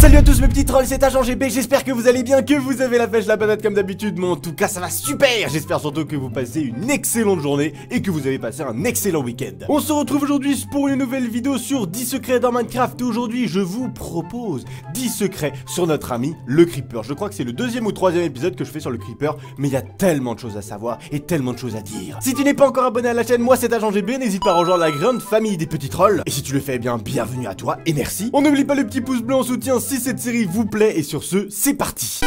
Salut à tous mes petits trolls, c'est Agent GB, j'espère que vous allez bien, que vous avez la pêche, la patate comme d'habitude, mais en tout cas ça va super. J'espère surtout que vous passez une excellente journée et que vous avez passé un excellent week-end. On se retrouve aujourd'hui pour une nouvelle vidéo sur 10 secrets dans Minecraft et aujourd'hui je vous propose 10 secrets sur notre ami le Creeper. Je crois que c'est le deuxième ou troisième épisode que je fais sur le Creeper, mais il y a tellement de choses à savoir et tellement de choses à dire. Si tu n'es pas encore abonné à la chaîne, moi c'est Agent GB, n'hésite pas à rejoindre la grande famille des petits trolls. Et si tu le fais, eh bien bienvenue à toi et merci. On n'oublie pas le petit pouce bleu en soutien si cette série vous plaît et sur ce, c'est parti.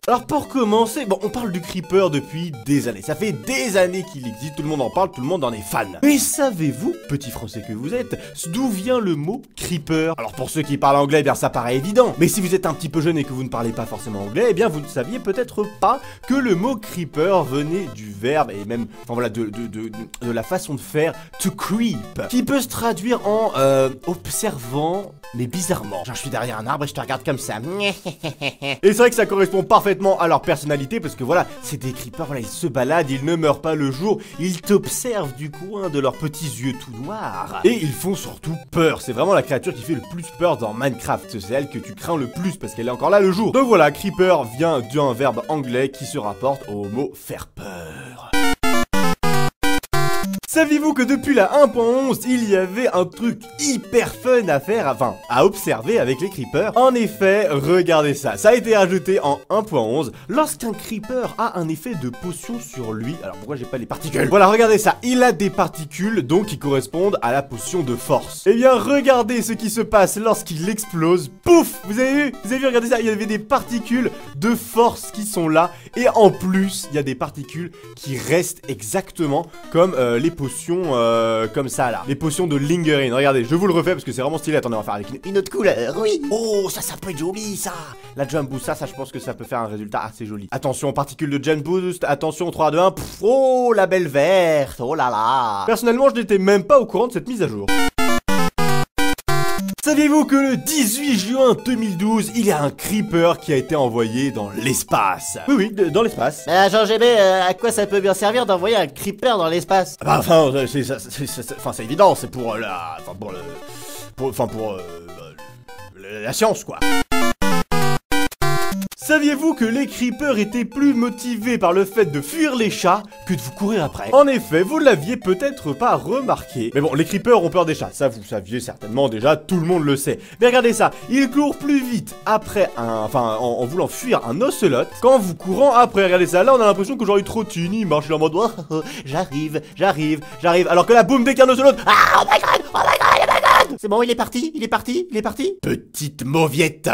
Alors pour commencer, bon on parle du Creeper depuis des années, ça fait des années qu'il existe, tout le monde en parle, tout le monde en est fan. Mais savez-vous, petit français que vous êtes, d'où vient le mot Creeper? Alors pour ceux qui parlent anglais, eh bien ça paraît évident, mais si vous êtes un petit peu jeune et que vous ne parlez pas forcément anglais, eh bien vous ne saviez peut-être pas que le mot Creeper venait du verbe, et même, enfin voilà, de la façon de faire to creep, qui peut se traduire en observant, mais bizarrement. Genre je suis derrière un arbre et je te regarde comme ça. Et c'est vrai que ça correspond parfaitement à leur personnalité parce que voilà, c'est des creepers, voilà, ils se baladent, ils ne meurent pas le jour, ils t'observent du coin de leurs petits yeux tout noirs. Et ils font surtout peur, c'est vraiment la créature qui fait le plus peur dans Minecraft, c'est elle que tu crains le plus parce qu'elle est encore là le jour. Donc voilà, creeper vient d'un verbe anglais qui se rapporte au mot faire peur. Saviez-vous que depuis la 1.11, il y avait un truc hyper fun à faire, enfin, à observer avec les creepers? En effet, regardez ça, ça a été ajouté en 1.11, lorsqu'un creeper a un effet de potion sur lui, alors pourquoi j'ai pas les particules? Voilà, regardez ça, il a des particules, donc qui correspondent à la potion de force. Eh bien, regardez ce qui se passe lorsqu'il explose, pouf! Vous avez vu, regardez ça, il y avait des particules de force qui sont là, et en plus, il y a des particules qui restent exactement comme les potions comme ça là, les potions de Lingering. Regardez, je vous le refais parce que c'est vraiment stylé. Attendez, on va faire avec une autre couleur, oui. Oh, ça peut être joli ça. La Jump Boost, ça je pense que ça peut faire un résultat assez joli. Attention, particules de Jump Boost, attention, 3, 2, 1, pff, oh la belle verte, oh là là. Personnellement, je n'étais même pas au courant de cette mise à jour. Saviez-vous que le 18 juin 2012, il y a un creeper qui a été envoyé dans l'espace? Oui, dans l'espace. Agent GB, à quoi ça peut bien servir d'envoyer un creeper dans l'espace? Enfin, c'est évident, c'est pour la science, quoi. Saviez-vous que les creepers étaient plus motivés par le fait de fuir les chats que de vous courir après? En effet, vous l'aviez peut-être pas remarqué. Mais bon, les creepers ont peur des chats, ça vous saviez certainement déjà, tout le monde le sait. Mais regardez ça, ils courent plus vite après en voulant fuir un ocelot qu'en vous courant après. Regardez ça, là on a l'impression que genre il trottine, il marche en mode oh, j'arrive. Alors que là, boum, dès qu'un ocelot, ah, oh my god. C'est bon, il est parti. Petite mauviette.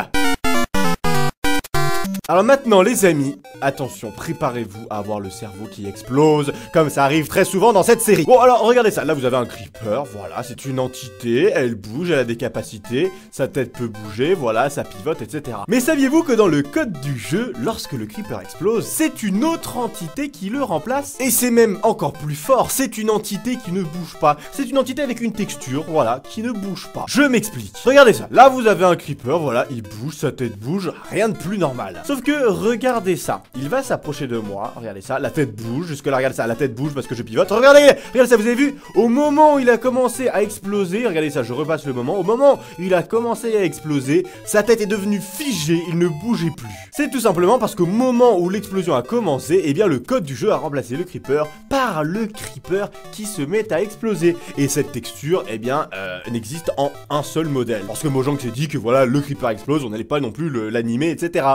Alors maintenant les amis, attention, préparez-vous à avoir le cerveau qui explose, comme ça arrive très souvent dans cette série. Bon alors regardez ça, là vous avez un creeper, voilà, c'est une entité, elle bouge, elle a des capacités, sa tête peut bouger, voilà, ça pivote, etc. Mais saviez-vous que dans le code du jeu, lorsque le creeper explose, c'est une autre entité qui le remplace? Et c'est même encore plus fort, c'est une entité qui ne bouge pas, c'est une entité avec une texture, voilà, qui ne bouge pas. Je m'explique, regardez ça, là vous avez un creeper, voilà, il bouge, sa tête bouge, rien de plus normal. Sauf que, regardez ça, il va s'approcher de moi, regardez ça, la tête bouge, jusque là, regardez ça, la tête bouge parce que je pivote, regardez ça, vous avez vu? Au moment où il a commencé à exploser, regardez ça, je repasse le moment, au moment où il a commencé à exploser, sa tête est devenue figée, il ne bougeait plus. C'est tout simplement parce qu'au moment où l'explosion a commencé, eh bien le code du jeu a remplacé le creeper par le creeper qui se met à exploser. Et cette texture, eh bien, n'existe en un seul modèle. Parce que Mojang s'est dit que voilà, le creeper explose, on n'allait pas non plus l'animer, etc.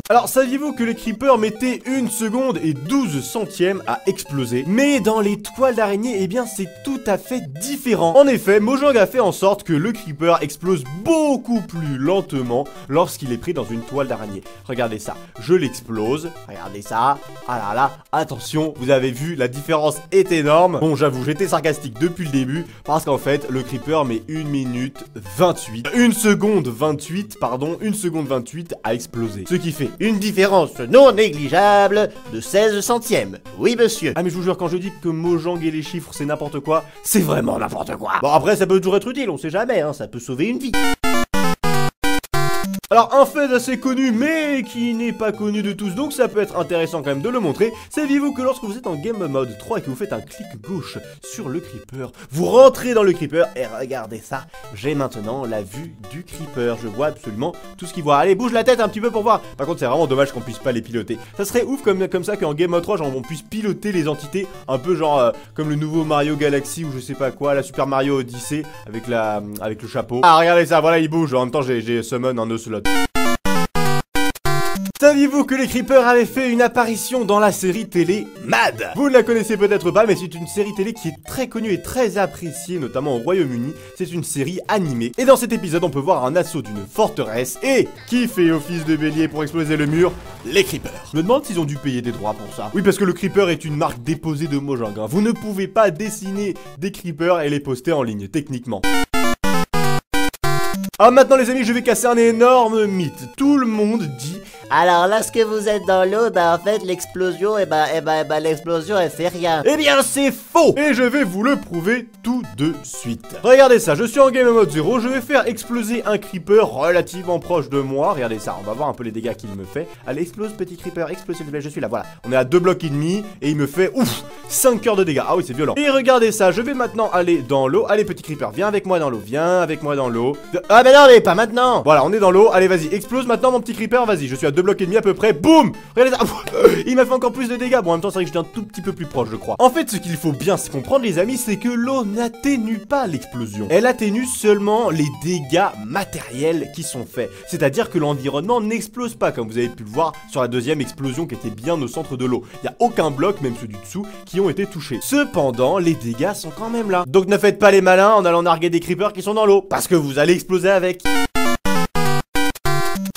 Alors, saviez-vous que les creepers mettaient 1 seconde et 12 centièmes à exploser? Mais dans les toiles d'araignée, eh bien, c'est tout à fait différent. En effet, Mojang a fait en sorte que le creeper explose beaucoup plus lentement lorsqu'il est pris dans une toile d'araignée. Regardez ça, je l'explose, regardez ça, ah là là, attention, vous avez vu, la différence est énorme. Bon, j'avoue, j'étais sarcastique depuis le début, parce qu'en fait, le creeper met 1 minute 28, 1 seconde 28, pardon, 1 seconde 28 à exploser. Ce qui fait Une différence non négligeable de 16 centièmes. Oui, monsieur. Ah mais je vous jure, quand je dis que Mojang et les chiffres c'est n'importe quoi, c'est vraiment n'importe quoi. Bon après ça peut toujours être utile, on sait jamais, hein, ça peut sauver une vie. Alors un fait assez connu mais qui n'est pas connu de tous, donc ça peut être intéressant quand même de le montrer. Saviez-vous que lorsque vous êtes en Game Mode 3 et que vous faites un clic gauche sur le creeper, vous rentrez dans le creeper et regardez ça, j'ai maintenant la vue du creeper, je vois absolument tout ce qu'il voit. Allez, bouge la tête un petit peu pour voir. Par contre c'est vraiment dommage qu'on puisse pas les piloter. Ça serait ouf comme ça qu'en Game Mode 3 genre on puisse piloter les entités un peu genre comme le nouveau Mario Galaxy ou je sais pas quoi, la Super Mario Odyssey avec le chapeau. Ah regardez ça, voilà il bouge, en même temps j'ai summon un Ocelot. Saviez-vous que les creepers avaient fait une apparition dans la série télé Mad? Vous ne la connaissez peut-être pas, mais c'est une série télé qui est très connue et très appréciée, notamment au Royaume-Uni. C'est une série animée. Et dans cet épisode, on peut voir un assaut d'une forteresse. Et qui fait office de bélier pour exploser le mur? Les creepers. Je me demande s'ils ont dû payer des droits pour ça. Oui, parce que le creeper est une marque déposée de Mojang. Hein. Vous ne pouvez pas dessiner des creepers et les poster en ligne, techniquement. Ah maintenant les amis, je vais casser un énorme mythe. Tout le monde dit... Alors lorsque vous êtes dans l'eau, bah en fait l'explosion, l'explosion elle fait rien. Eh bien c'est faux. Et je vais vous le prouver tout de suite. Regardez ça, je suis en game mode 0, je vais faire exploser un creeper relativement proche de moi. Regardez ça, on va voir un peu les dégâts qu'il me fait. Allez, explose petit creeper, explose s'il te plaît, je suis là, voilà. On est à 2 blocs et demi et il me fait, ouf, 5 cœurs de dégâts. Ah oui c'est violent. Et regardez ça, je vais maintenant aller dans l'eau. Allez petit creeper, viens avec moi dans l'eau, viens avec moi dans l'eau. Ah mais non mais pas maintenant. Voilà, on est dans l'eau, allez vas-y, explose maintenant mon petit creeper, vas-y, je suis à 2 blocs et demi à peu près, boum. Regardez ça, il m'a fait encore plus de dégâts. Bon en même temps c'est vrai que j'étais un tout petit peu plus proche je crois. En fait ce qu'il faut bien se comprendre les amis, c'est que l'eau n'atténue pas l'explosion. Elle atténue seulement les dégâts matériels qui sont faits. C'est-à-dire que l'environnement n'explose pas comme vous avez pu le voir sur la deuxième explosion qui était bien au centre de l'eau. Il n'y a aucun bloc, même ceux du dessous, qui ont été touchés. Cependant, les dégâts sont quand même là. Donc ne faites pas les malins en allant narguer des creepers qui sont dans l'eau, parce que vous allez exploser avec.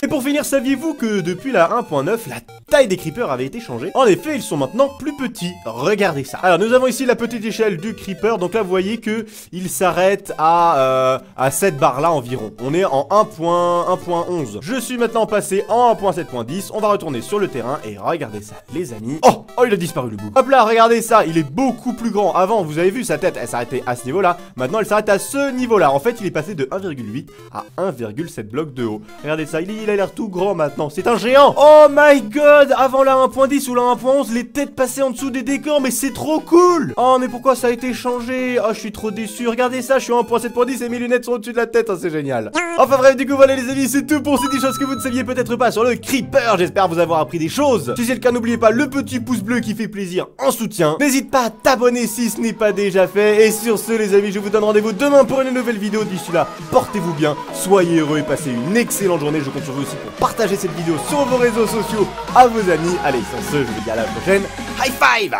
Et pour finir, saviez-vous que depuis la 1.9, la taille des creepers avait été changée? En effet, ils sont maintenant plus petits. Regardez ça. Alors, nous avons ici la petite échelle du creeper. Donc là, vous voyez que il s'arrête à cette barre-là environ. On est en 1.11. Je suis maintenant passé en 1.7.10. On va retourner sur le terrain et regardez ça, les amis. Oh, il a disparu le bouc. Hop là, regardez ça. Il est beaucoup plus grand. Avant, vous avez vu sa tête, elle s'arrêtait à ce niveau-là. Maintenant, elle s'arrête à ce niveau-là. En fait, il est passé de 1,8 à 1,7 blocs de haut. Regardez ça, il a l'air tout grand maintenant, c'est un géant. Oh my god, avant la 1.10 ou la 1.11, les têtes passaient en dessous des décors, mais c'est trop cool. Oh mais pourquoi ça a été changé? Oh je suis trop déçu, regardez ça, je suis en 1.7.10 et mes lunettes sont au-dessus de la tête, oh, c'est génial. Enfin bref, du coup voilà les amis, c'est tout pour ces 10 choses que vous ne saviez peut-être pas sur le creeper. J'espère vous avoir appris des choses. Si c'est le cas, n'oubliez pas le petit pouce bleu qui fait plaisir en soutien. N'hésite pas à t'abonner si ce n'est pas déjà fait. Et sur ce les amis, je vous donne rendez-vous demain pour une nouvelle vidéo. D'ici là, portez-vous bien, soyez heureux et passez une excellente journée. Je compte sur vous aussi pour partager cette vidéo sur vos réseaux sociaux à vos amis. Allez, sur ce, je vous dis à la prochaine. High five!